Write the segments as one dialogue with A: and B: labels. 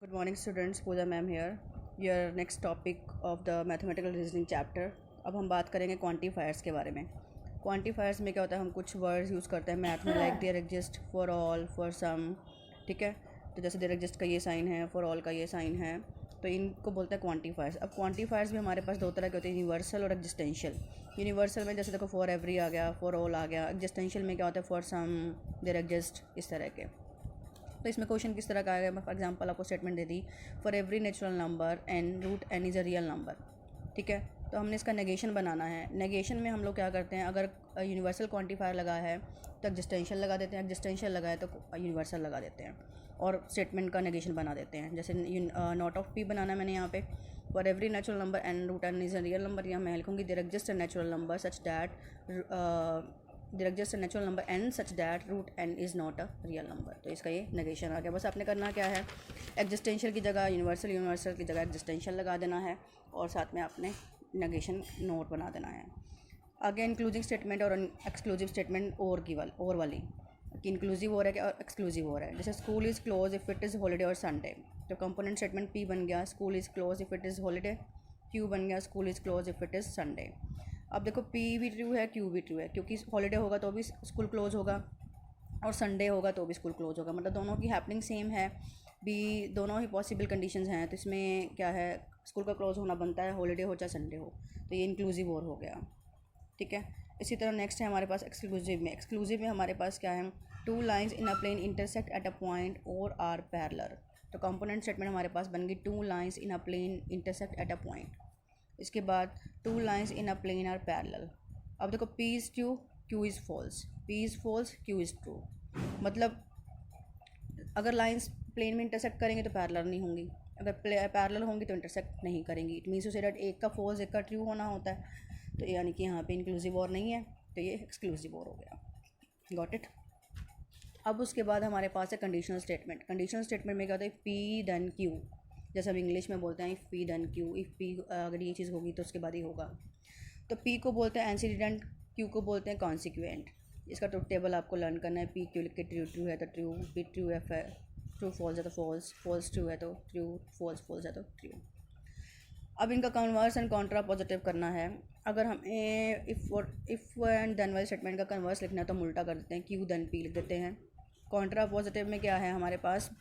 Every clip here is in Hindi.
A: Good morning students, Pooja ma'am here. Your next topic of the mathematical reasoning chapter. अब हम बात करेंगे क्वांटिफायर्स के बारे में. क्वांटिफायर्स में क्या होता है, हम कुछ वर्ड्स यूज़ करते हैं मैथ में, like there exist, for all, for some. ठीक है, तो जैसे देयर एग्जिस्ट का ये साइन है, फॉर ऑल का ये साइन है, तो इनको बोलते हैं क्वांटिफायर्स. अब क्वांटिफायर्स भी हमारे पास दो तरह के होते हैं, यूनिवर्सल और एग्जिस्टेंशियल. यूनिवर्सल में जैसे देखो फॉर एवरी आ गया, फॉर ऑल आ गया. एग्जिस्टेंशियल में क्या होता है, फॉर सम, देयर एग्जिस्ट, इस तरह के. तो इसमें क्वेश्चन किस तरह का आएगा, मैं फॉर एग्जांपल आपको स्टेटमेंट दे दी, for every natural number n root n is a real number. ठीक है, तो हमने इसका नेगेशन बनाना है. नेगेशन में हम लोग क्या करते हैं, अगर यूनिवर्सल क्वांटिफायर लगा है तो एग्जिस्टेंशियल लगा देते हैं, एग्जिस्टेंशियल लगा है तो यूनिवर्सल लगा देते हैं और स्टेटमेंट का नेगेशन बना देते हैं. जैसे नॉट ऑफ पी बनाना है मैंने यहाँ पे, for every natural number n root n is a real number. यहाँ मैं लिखूँगी there exist a natural number such that there exist a natural number n such that root n is not a real number. तो इसका ये नेगेशन आ गया. बस आपने करना क्या है, एग्जिस्टेंशियल की जगह यूनिवर्सल, यूनिवर्सल की जगह एग्जिस्टेंशियल लगा देना है और साथ में आपने नेगेशन नोट बना देना है. आगे इंक्लूसिव स्टेटमेंट और एक्सक्लूसिव स्टेटमेंट और वाली कि इंक्लूसिव हो रहा है और एक्सक्लूसिव हो रहा है. जैसे school is close if it is holiday और संडे, तो कंपोनेंट स्टेटमेंट पी बन गया, school is close if it is holiday. Q बन गया, school is close if it is Sunday. अब देखो पी भी ट्रू है, क्यू भी ट्रू है, क्योंकि हॉलीडे होगा तो भी स्कूल क्लोज होगा और संडे होगा तो भी स्कूल क्लोज होगा. मतलब दोनों की हैपनिंग सेम है, भी दोनों ही पॉसिबल कंडीशंस हैं. तो इसमें क्या है, स्कूल का क्लोज होना बनता है, हॉलीडे हो चाहे संडे हो. तो ये इंक्लूसिव और हो गया. ठीक है, इसी तरह नेक्स्ट है हमारे पास एक्सक्लूसिव में. एक्सक्लूसिव में हमारे पास क्या है, two lines in a plane intersect at a point और आर पैरेलल. तो कंपोनेंट स्टेटमेंट हमारे पास बन गई, two lines in a plane intersect at a point. इसके बाद two lines in a plane are parallel. अब देखो p is true, q is false, p is false, q is true. मतलब अगर लाइंस प्लेन में इंटरसेक्ट करेंगे तो पैरेलल नहीं होंगी, अगर पैरेलल होंगी तो इंटरसेक्ट नहीं करेंगी. It means to say that एक का फॉल्स एक का ट्रू होना होता है. तो यानी कि यहाँ पे इंक्लूसिव और नहीं है, तो ये एक्सक्लूसिव और हो गया. Got it. अब उसके बाद हमारे पास है कंडीशनल स्टेटमेंट. कंडीशनल स्टेटमेंट में क्या होता है, पी देन क्यू. जैसे हम इंग्लिश में बोलते हैं if P then Q, if P अगर ये चीज़ होगी तो उसके बाद ही होगा. तो पी को बोलते हैं एंसीडेंट, क्यू को बोलते हैं कॉन्सिक्वेंट. इसका ट्रुथ टेबल आपको लर्न करना है. पी क्यू लिख के ट्रू ट्रू है तो ट्रू, पी ट्रू है, ट्रू फॉल्स है तो फॉल्स, फॉल्स ट्रू है तो ट्रू, फॉल्स फॉल्स है तो ट्रू. अब इनका कन्वर्स एंड कॉन्ट्रा पॉजिटिव करना है. अगर हमें इफ़ एंड देन वाले स्टेटमेंट का कन्वर्स लिखना है तो हम उल्टा कर देते हैं, क्यू देन पी लिख देते हैं. कॉन्ट्रा पॉजिटिव में क्या है हमारे पास,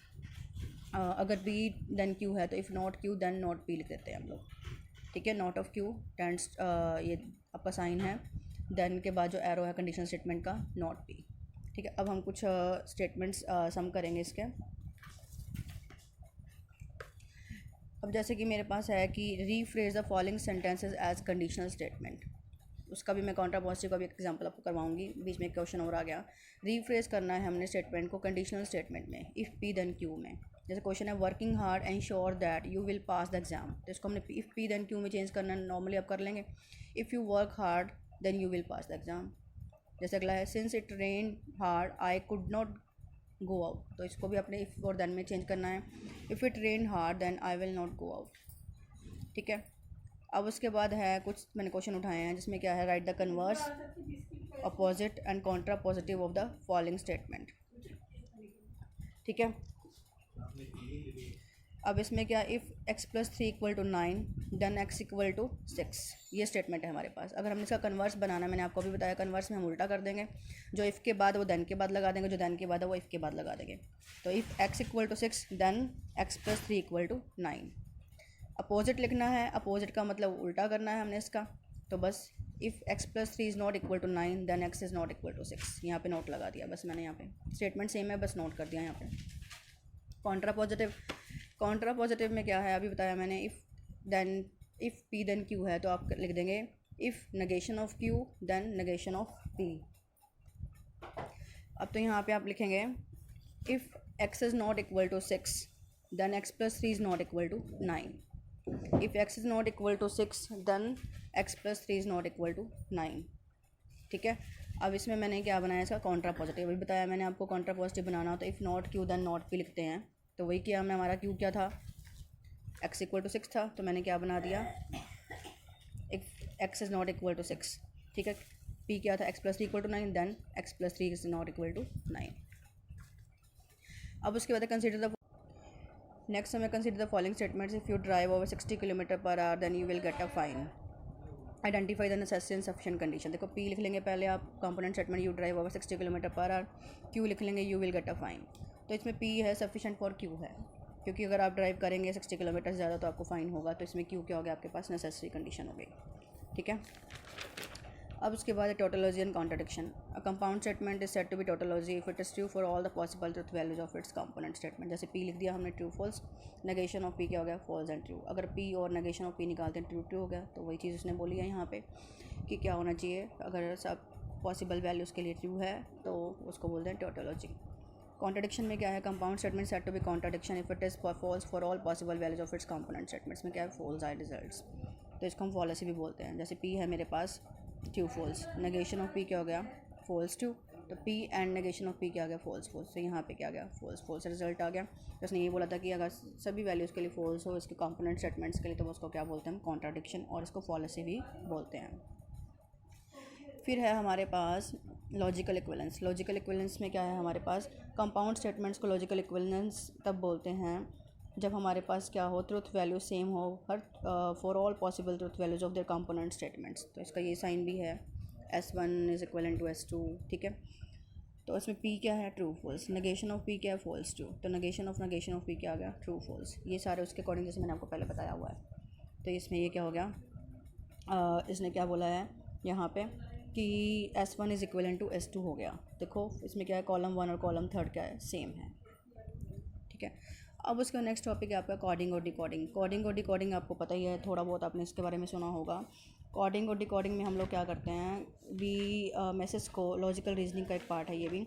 A: अगर बी देन क्यू है तो if not Q then not P लिख देते हैं हम लोग. ठीक है, नॉट ऑफ क्यू टेंस, ये आपका साइन है, देन के बाद जो एरो है कंडीशनल स्टेटमेंट का, नॉट पी. ठीक है, अब हम कुछ स्टेटमेंट्स सम करेंगे इसके. अब जैसे कि मेरे पास है कि rephrase the following sentences as conditional statement. उसका भी मैं कॉन्ट्रा पॉजिटिव का भी एग्जांपल आपको करवाऊंगी. बीच में एक क्वेश्चन और आ गया, रीफ्रेज करना है हमने स्टेटमेंट को कंडीशनल स्टेटमेंट में, इफ़ पी देन क्यू में. जैसे क्वेश्चन है working hard ensure that you will pass the exam, तो इसको हमने इफ़ पी देन क्यू में चेंज करना है. नॉर्मली आप कर लेंगे if you work hard then you will pass the exam. जैसे अगला है since it rain hard I could not go out, तो इसको भी अपने इफ़ और देन में चेंज करना है. If it rain hard then I will not go out. ठीक है, अब उसके बाद है कुछ मैंने क्वेश्चन उठाए हैं जिसमें क्या है, write the converse, opposite and contrapositive of the following statement. ठीक है, अब इसमें क्या, if x plus three equal to 9 then x equal to 6, ये स्टेटमेंट है हमारे पास. अगर हमने इसका कन्वर्स बनाना है, मैंने आपको अभी बताया कन्वर्स में हम उल्टा कर देंगे, जो इफ़ के बाद वो देन के बाद लगा देंगे, जो देन के बाद है वो इफ़ के बाद लगा देंगे. तो if x equal to 6 then x plus three equal to 9. Opposite लिखना है, अपोजिट का मतलब उल्टा करना है हमने इसका. तो बस if x plus three is not equal to 9 then x is not equal to 6. यहाँ पे नोट लगा दिया बस मैंने, यहाँ पे स्टेटमेंट सेम है बस नोट कर दिया यहाँ पे. कॉन्ट्रा पॉजिटिव, कॉन्ट्रा पॉजिटिव में क्या है अभी बताया मैंने, इफ़ पी देन क्यू है तो आप लिख देंगे if negation of Q then negation of P. अब तो यहाँ पे आप लिखेंगे if x is not equal to 6 then x plus three is not equal to 9. If x is not equal to 6 then x plus three is not equal to 9. ठीक है, अब इसमें मैंने क्या बनाया, इसका कॉन्ट्रा पॉजिटिव. अभी बताया मैंने आपको कॉन्ट्रा पॉजिटिव बनाना हो तो if not Q then not P लिखते हैं. तो वही किया हमने, हमारा क्यू क्या था, एक्स इक्वल टू 6 था, तो मैंने क्या बना दिया, x is not equal to 6. ठीक है, पी क्या था, x plus three equal to 9 then x plus three is not equal to 9. अब उसके बाद कंसिडर द, नेक्स्ट हमें consider the following statements, if you drive over 60 kilometre per hour then you will get a fine, identify the necessary and sufficient condition. देखो पी लिख लेंगे पहले आप, component statement you drive over 60 kilometre per our, Q लिख लेंगे you will get a fine. तो इसमें पी है सफिशिएंट फॉर क्यू है, क्योंकि अगर आप ड्राइव करेंगे 60 किलोमीटर से ज़्यादा तो आपको फ़ाइन होगा, तो इसमें क्यू क्या हो गया आपके पास, नेसेसरी कंडीशन हो गई। ठीक है, अब उसके बाद है tautology and contradiction. A compound statement is said to be tautology if it is true for all the possible truth values of its component statement. जैसे पी लिख दिया हमने true false, negation of P क्या हो गया, फॉल्स एंड ट्रू। अगर पी और नेगेशन ऑफ पी निकालते हैं ट्रू ट्रू हो गया, तो वही चीज़ उसने बोली है यहाँ पे कि क्या होना चाहिए, अगर सब पॉसिबल वैल्यूज़ के लिए ट्रू है तो उसको बोलते हैं टोटोलॉजी। कॉन्ट्रडिक्शन में क्या है, compound statement said to be contradiction if it is false for all possible values of its component statements में क्या है, फॉल्स आर रिजल्ट्स, तो इसको हम फॉलेसी भी बोलते हैं। जैसे पी है मेरे पास true false, negation of P क्या हो गया, फॉल्स ट्रू, तो P and negation of P क्या आ गया, फॉल्स फॉल्स, तो यहाँ पे क्या आ गया, फॉल्स फॉल्स रिजल्ट आ गया। तो उसने ये बोला था कि अगर सभी वैल्यूज़ के लिए फॉल्स हो इसके कंपोनेंट स्टेटमेंट्स के लिए, तो उसको क्या बोलते हैं हम, कॉन्ट्राडिक्शन, और इसको फॉलेसी भी बोलते हैं। फिर है हमारे पास लॉजिकल इक्विवेलेंस। लॉजिकल इक्विवेलेंस में क्या है हमारे पास, कंपाउंड स्टेटमेंट्स को लॉजिकल इक्विवेलेंस तब बोलते हैं जब हमारे पास क्या हो, ट्रुथ वैल्यू सेम हो her for all possible truth values of their component statements. तो इसका ये साइन भी है, S1 is equivalent to S2। ठीक है, तो इसमें P क्या है, true false, negation of P क्या है, फॉल्स ट्रू, तो नेगेशन ऑफ P क्या आ गया, ट्रू फॉल्स। ये सारे उसके अकॉर्डिंग जैसे मैंने आपको पहले बताया हुआ है। तो इसमें ये क्या हो गया, इसने क्या बोला है यहाँ पे कि S1 is equivalent to S2 हो गया। देखो इसमें क्या है, कॉलम 1 और कॉलम 3 क्या है, सेम है। ठीक है, अब उसका नेक्स्ट टॉपिक है आपका कोडिंग और डिकोडिंग। कोडिंग और डिकोडिंग आपको पता ही है, थोड़ा बहुत आपने इसके बारे में सुना होगा। कोडिंग और डिकोडिंग में हम लोग क्या करते हैं, भी मैसेज को, लॉजिकल रीजनिंग का एक पार्ट है ये भी,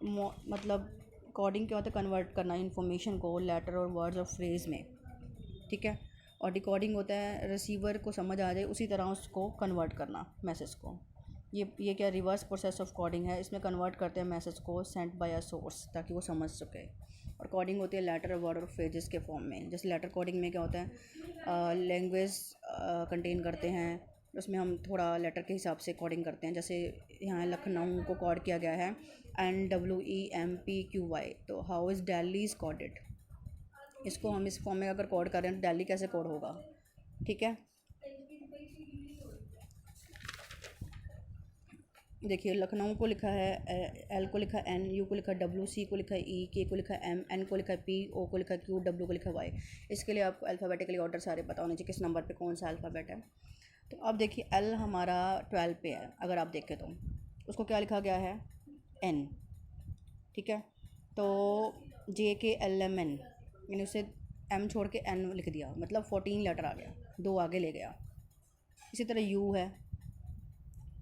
A: मतलब कोडिंग क्या होता है, कन्वर्ट करना इन्फॉर्मेशन को लेटर और वर्ड्स और फ्रेज में। ठीक है, और डिकोडिंग होता है रिसीवर को समझ आ जाए उसी तरह उसको कन्वर्ट करना मैसेज को। ये क्या रिवर्स प्रोसेस ऑफ कोडिंग है, इसमें कन्वर्ट करते हैं मैसेज को सेंट बाय अ सोर्स ताकि वो समझ सके। और कोडिंग होती है लेटर, वर्ड और फ्रेजेस के फॉर्म में। जैसे लेटर कोडिंग में क्या होता है, लैंग्वेज कंटेन करते हैं, उसमें हम थोड़ा लेटर के हिसाब से कोडिंग करते हैं। जैसे यहाँ लखनऊ को कोड किया गया है NWEMPQY, तो how is Delhi is coded, इसको हम इस फॉर्म में अगर कोड करें तो दिल्ली कैसे कोड होगा। ठीक है, देखिए लखनऊ को लिखा है L को लिखा N, U को लिखा W, C को लिखा E, K को लिखा M, N को लिखा P, O को लिखा Q, W को लिखा Y। इसके लिए आपको अल्फ़ाबेटिकली ऑर्डर सारे पता होने चाहिए, किस नंबर पे कौन सा अल्फ़ाबेट है। तो अब देखिए L हमारा 12 पे है, अगर आप देखें तो उसको क्या लिखा गया है, N। ठीक है, तो JKLMN, यानी उसे M छोड़ के N लिख दिया, मतलब 14 लेटर आ गया, 2 आगे ले गया। इसी तरह U है।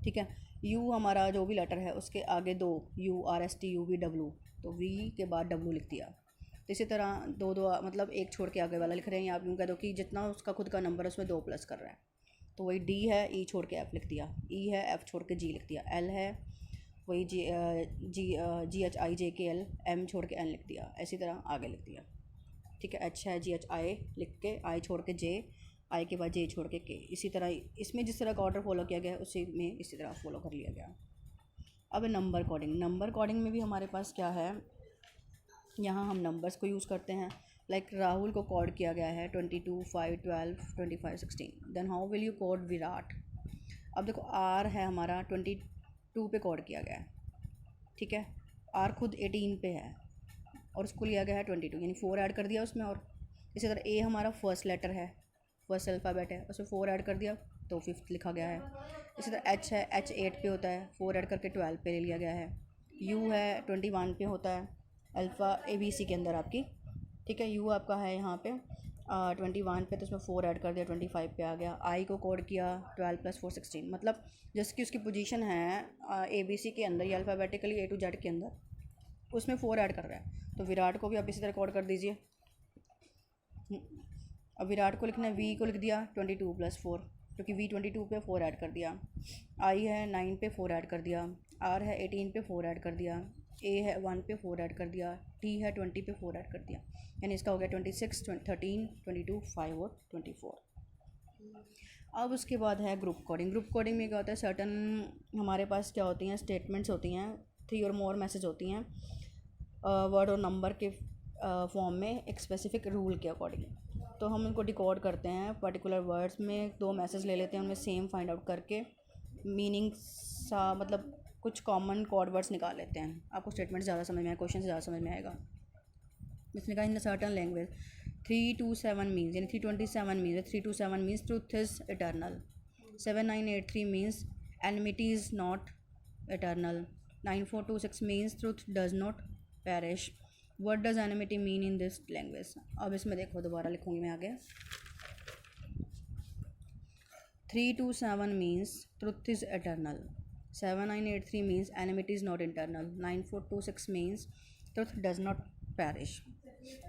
A: ठीक है, U हमारा जो भी लेटर है उसके आगे 2, URSTUVW, तो V के बाद W लिख दिया। तो इसी तरह 2 मतलब एक छोड़ के आगे वाला लिख रहे हैं, आप यूँ कह दो कि जितना उसका खुद का नंबर है उसमें 2 प्लस कर रहा है। तो वही D है, E छोड़ के F लिख दिया, E है, F छोड़ के G लिख दिया, L है वही GHIJKL, M छोड़ के N लिख दिया, इसी तरह आगे लिख दिया। ठीक है, H है GHI लिख के I छोड़ के J, आई के बाद J छोड़ के K। इसी तरह इसमें जिस तरह का ऑर्डर फॉलो किया गया है उसी में इसी तरह फॉलो कर लिया गया। अब नंबर कोडिंग। नंबर कोडिंग में भी हमारे पास क्या है, यहाँ हम नंबर्स को यूज़ करते हैं। लाइक राहुल को कोड किया गया है 22, 5, 12, 25, 16। Then how will you code Virat. अब देखो R है हमारा 22 पे कोड किया गया है। ठीक है, R खुद 18 पे है और उसको लिया गया है 22, यानी 4 ऐड कर दिया उसमें। और इसी तरह A हमारा फर्स्ट लेटर है, फर्स्ट अल्फ़ाबेट है, उसमें 4 ऐड कर दिया तो 5th लिखा गया है। इसी तरह H है, H 8 पे होता है, 4 ऐड करके 12 पे ले लिया गया है। U है 21 पे होता है अल्फ़ा ABC के अंदर आपकी। ठीक है, U आपका है यहाँ पे 21 पे, तो उसमें 4 ऐड कर दिया 25 पे आ गया। I को कोड किया 12 + 4 16, मतलब जिसकी उसकी पोजीशन है ABC के अंदर या अल्फ़ाबेटिकली A to Z के अंदर, उसमें 4 ऐड कर रहा है। तो विराट को भी आप इसी तरह कोड कर दीजिए। अब विराट को लिखना है, V को लिख दिया 22 + 4, क्योंकि V 22 पे 4 ऐड कर दिया। I है 9 पे 4 ऐड कर दिया, R है 18 पे 4 ऐड कर दिया, A है 1 पे 4 ऐड कर दिया, T है 20 पे 4 ऐड कर दिया, यानी इसका हो गया 26, 13, 22, 5 और 24। अब उसके बाद है ग्रुप कोडिंग। ग्रुप कोडिंग में क्या होता है, सर्टन हमारे पास क्या होती हैं, स्टेटमेंट्स होती हैं, 3 और मोर मैसेज होती हैं वर्ड और नंबर के फॉर्म में एक स्पेसिफिक रूल के अकॉर्डिंग। तो हम उनको डिकोड करते हैं पर्टिकुलर वर्ड्स में, 2 मैसेज ले लेते हैं, उनमें सेम फाइंड आउट करके मीनिंग सा मतलब कुछ कॉमन कोड वर्ड्स निकाल लेते हैं। आपको स्टेटमेंट ज़्यादा समझ में आएगा, क्वेश्चन से ज़्यादा समझ में आएगा। इसने कहा इन सर्टन लैंग्वेज 327 मीन्स, यानी 327 means, 327 means truth is eternal, 7983 means enmity is not eternal, 9426 means truth does not perish. What does anonymity mean in this language? अब इसमें देखो, दोबारा लिखूँगी मैं आगे। 327 means truth is eternal, 7983 means enmity is not eternal, 9426 means truth does not perish।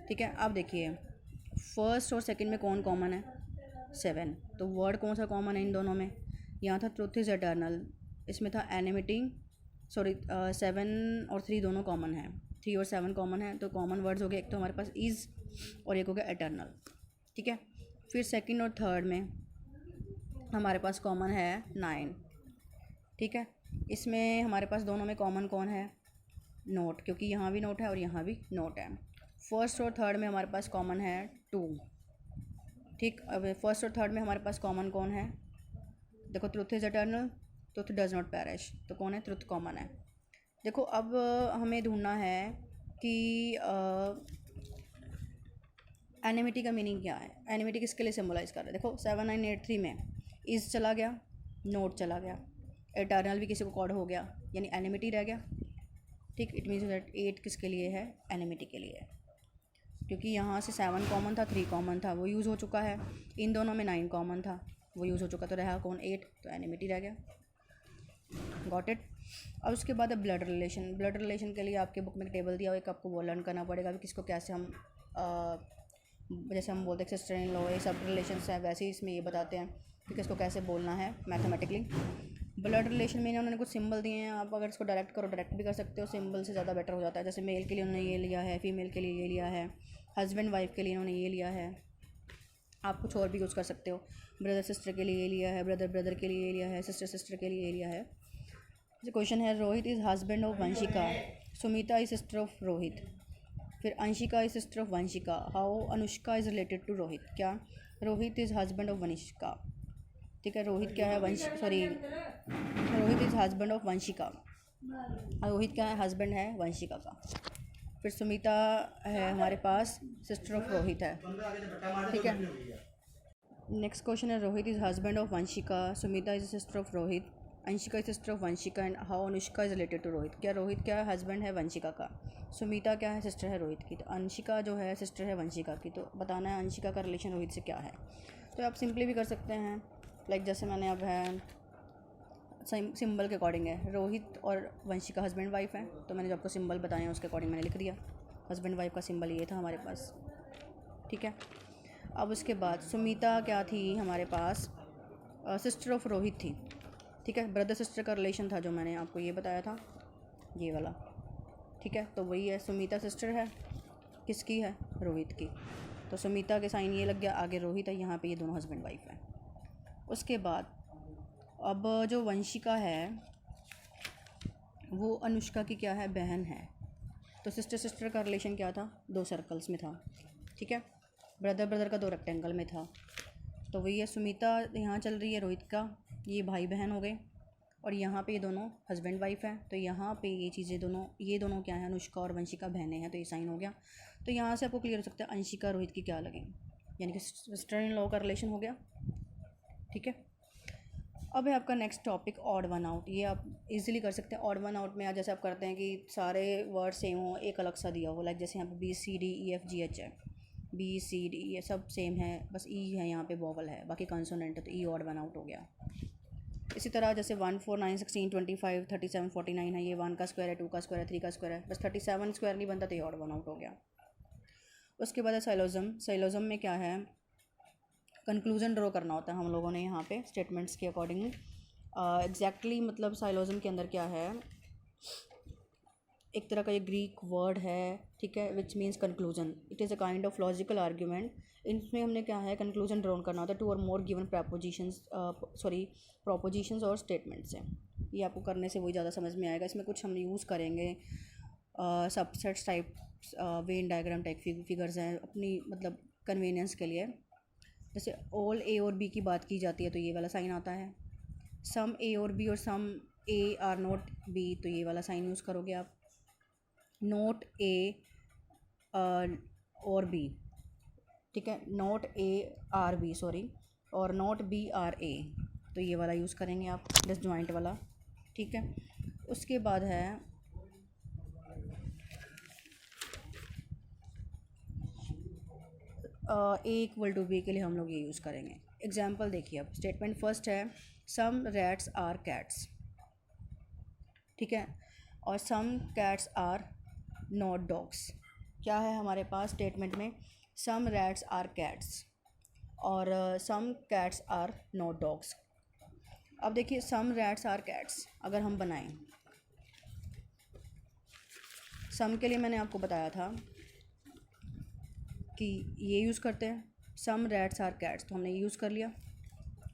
A: ठीक है, अब देखिए फर्स्ट और सेकंड में कौन कॉमन है? 7। तो वर्ड कौन सा कॉमन है इन दोनों में? यहाँ था ट्रुथ इज़ एटर्नल, इसमें था एनिमिटी, 7 और 3 दोनों कॉमन है, 3 और 7 कॉमन है। तो कॉमन वर्ड्स हो गए, एक तो हमारे पास इज़ और एक हो गया एटर्नल। ठीक है, फिर सेकंड और थर्ड में हमारे पास कॉमन है 9। ठीक है, इसमें हमारे पास दोनों में कॉमन कौन है? नोट, क्योंकि यहाँ भी नोट है और यहाँ भी नोट है। फर्स्ट और थर्ड में हमारे पास कॉमन है 2। ठीक, अब फर्स्ट और थर्ड में हमारे पास कॉमन कौन है? देखो, truth is eternal, truth does not parish, तो कौन है? ट्रुथ कॉमन है। देखो, अब हमें ढूंढना है कि एनिमिटी का मीनिंग क्या है, एनिमिटी किसके लिए सिम्बलाइज कर रहा है। देखो 7983 में इज़ चला गया, नोट चला गया, एटर्नल भी किसी को कॉड हो गया, यानी एनिमिटी रह गया। ठीक, इट मीन्स दैट 8 किसके लिए है? एनिमिटी के लिए है, क्योंकि यहाँ से 7 कॉमन था, 3 कॉमन था, वो यूज़ हो चुका है। इन दोनों में 9 कॉमन था, वो यूज़ हो चुका, तो रहा कौन? 8, तो एनिमिटी रह गया। Got it. अब उसके बाद है ब्लड रिलेशन। ब्लड रिलेशन के लिए आपके बुक में एक टेबल दिया हुआ है, एक आपको वो लर्न करना पड़ेगा कि किसको कैसे हम जैसे हम बोलते हैं सिस्टर इन लॉ, ये सब रिलेशंस हैं, वैसे ही इसमें ये बताते हैं कि किसको कैसे बोलना है मैथमेटिकली। ब्लड रिलेशन में उन्होंने कुछ सिंबल दिए हैं, आप अगर इसको डायरेक्ट करो डायरेक्ट भी कर सकते हो, सिंबल से ज़्यादा बेटर हो जाता है। जैसे मेल के लिए उन्होंने ये लिया है, फीमेल के लिए ये लिया है, हस्बैंड वाइफ के लिए उन्होंने ये लिया है, आप कुछ और भी यूज़ कर सकते हो। ब्रदर सिस्टर के लिए ये लिया है, ब्रदर ब्रदर के लिए ये लिया है, सिस्टर सिस्टर के लिए ये लिया है। क्वेश्चन है, Rohit is husband of Vanshika, Sumita is sister of Rohit, फिर Anshika is sister of Vanshika, how Anushka is related to Rohit. क्या? Rohit is husband of Vanshika. ठीक है, रोहित क्या है? Rohit is husband of Vanshika, Rohit क्या है? हस्बैंड है वंशिका का। फिर सुमिता है हमारे पास सिस्टर ऑफ रोहित है। ठीक है, नेक्स्ट क्वेश्चन है, Rohit is husband of Vanshika, Sumita is sister of Rohit, Anshika is sister of Vanshika, and how Anushka is related to Rohit. क्या रोहित क्या है? हस्बैंड है वंशिका का, सुमिता क्या है? सिस्टर है रोहित की, तो अंशिका जो है सिस्टर है वंशिका की, तो बताना है अंशिका का रिलेशन रोहित से क्या है। तो आप सिंपली भी कर सकते हैं, लाइक जैसे मैंने अब है सिंबल के अकॉर्डिंग है, रोहित और वंशिका हस्बैंड वाइफ है, तो मैंने जो आपको सिंबल बताए हैं उसके अकॉर्डिंग मैंने लिख दिया, हस्बैंड वाइफ का सिंबल ये था हमारे पास। ठीक है, अब उसके बाद सुमिता क्या थी हमारे पास? सिस्टर ऑफ रोहित थी। ठीक है, ब्रदर सिस्टर का रिलेशन था जो मैंने आपको ये बताया था, ये वाला। ठीक है, तो वही है, सुमिता सिस्टर है, किसकी है? रोहित की, तो सुमिता के साइन ये लग गया, आगे रोहित है, यहाँ पे ये दोनों हस्बैंड वाइफ हैं। उसके बाद अब जो वंशिका है वो अनुष्का की क्या है? बहन है, तो सिस्टर सिस्टर का रिलेशन क्या था? 2 सर्कल्स में था। ठीक है, ब्रदर ब्रदर का 2 रेक्टेंगल में था, तो वही है, सुमिता यहाँ चल रही है रोहित का, ये भाई बहन हो गए, और यहाँ पे ये दोनों हस्बैंड वाइफ हैं, तो यहाँ पे ये चीज़ें ये दोनों क्या है? अनुष्का और वंशिका बहनें हैं, तो ये साइन हो गया। तो यहाँ से आपको क्लियर हो सकता है अंशिका रोहित की क्या लगेंगी, यानी कि सिस्टर इन लॉ का रिलेशन हो गया। ठीक है, अब है आपका next topic odd one out. ये आप इजीली कर सकते हैं। ऑड वन आउट में आज जैसे आप करते हैं कि सारे वर्ड सेम हो, एक अलग सा दिया हो, लाइक जैसे यहाँ पे BCDEFGH है, BCD ये सब सेम है, बस ई है यहाँ पे वॉवल है, बाकी कंसोनेंट है, तो ई ऑड वन आउट हो गया। इसी तरह जैसे 1 4 9 16 25 37 49 है, ये 1 का स्क्वायर है, 2 का स्क्वायर है, 3 का स्क्वायर है, बस 37 स्क्वायर नहीं बनता, तो ये ऑड वन आउट हो गया। उसके बाद है साइलोज़म। साइलोज़म में क्या है? कंक्लूजन ड्रॉ करना होता है हम लोगों ने यहाँ पे स्टेटमेंट्स के अकॉर्डिंग। एग्जैक्टली मतलब साइलोज़म के अंदर क्या है, एक तरह का ये ग्रीक वर्ड है, ठीक है, which means conclusion. It is a kind of logical argument. इसमें हमने क्या है, कंक्लूजन ड्रॉ करना होता है, 2 और मोर गिवन प्रोपोजिशंस और स्टेटमेंट्स हैं। ये आपको करने से वही ज़्यादा समझ में आएगा। इसमें कुछ हम यूज़ करेंगे subsets type Venn diagram type figures हैं अपनी मतलब कन्वीनियंस के लिए। जैसे ऑल ए और बी की बात की जाती है तो ये वाला साइन आता है, सम ए और बी और सम ए आर नॉट बी तो ये वाला साइन यूज़ करोगे आप, नॉट ए और बी, ठीक है, not A or B sorry, और नॉट बी आर ए तो ये वाला यूज़ करेंगे आप, डिसजॉइंट वाला, ठीक है। उसके बाद है ए इक्वल टू बी के लिए हम लोग ये यूज़ करेंगे। एग्जाम्पल देखिए, अब स्टेटमेंट फर्स्ट है सम रैट्स आर कैट्स, ठीक है, और some cats are not dogs. क्या है हमारे पास स्टेटमेंट में, सम रैट्स आर कैट्स और some cats are not dogs. अब देखिए सम रैट्स आर कैट्स अगर हम बनाएं, सम के लिए मैंने आपको बताया था कि ये यूज़ करते हैं, सम रैट्स आर कैट्स तो हमने ये यूज़ कर लिया,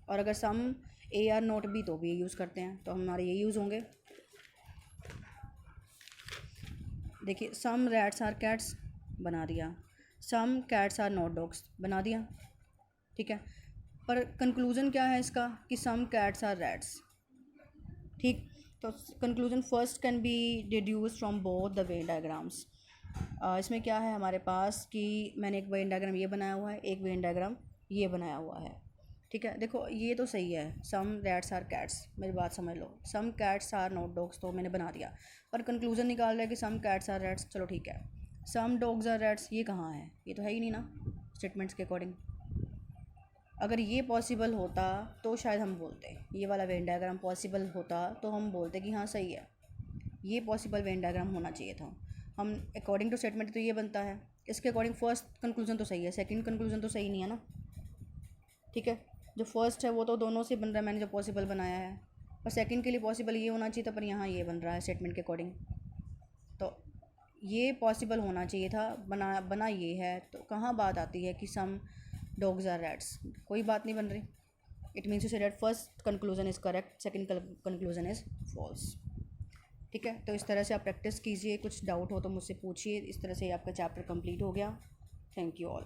A: और अगर सम ए आर नॉट बी तो भी ये यूज़ करते हैं तो हमारे ये यूज़ होंगे। देखिए सम रैट्स आर कैट्स बना दिया, some cats are not dogs बना दिया, ठीक है। पर कंक्लूज़न क्या है इसका कि सम कैट्स आर रैट्स, ठीक। तो conclusion first can be deduce from both the Venn diagrams. इसमें क्या है हमारे पास कि मैंने एक वेन डायग्राम ये बनाया हुआ है, एक वेन डायग्राम ये बनाया हुआ है, ठीक है। देखो ये तो सही है, सम रैट्स आर कैट्स, मेरी बात समझ लो, some cats are not dogs तो मैंने बना दिया, पर कंक्लूज़न निकाल रहा है कि सम कैट्स आर रैट्स, चलो ठीक है। सम डॉग्स आर रैट्स ये कहाँ है, ये तो है ही नहीं ना स्टेटमेंट्स के अकॉर्डिंग। अगर ये पॉसिबल होता तो शायद हम बोलते, ये वाला वेन डायग्राम पॉसिबल होता तो हम बोलते कि हाँ सही है, ये पॉसिबल वेन डायग्राम होना चाहिए था। हम अकॉर्डिंग टू स्टेटमेंट तो ये बनता है, इसके अकॉर्डिंग फर्स्ट कंक्लूजन तो सही है, सेकंड कंक्लूजन तो सही नहीं है ना, ठीक है। जो फर्स्ट है वो तो दोनों से बन रहा है, मैंने जो पॉसिबल बनाया है, और सेकंड के लिए पॉसिबल ये होना चाहिए था, पर यहाँ ये बन रहा है स्टेटमेंट के अकॉर्डिंग, तो ये पॉसिबल होना चाहिए था, बना ये है, तो कहाँ बात आती है कि सम डॉग्स आर रैट्स, कोई बात नहीं बन रही। It means you say that first conclusion is correct, second conclusion is false, ठीक है। तो इस तरह से आप प्रैक्टिस कीजिए, कुछ डाउट हो तो मुझसे पूछिए। इस तरह से आपका चैप्टर कंप्लीट हो गया। Thank you all.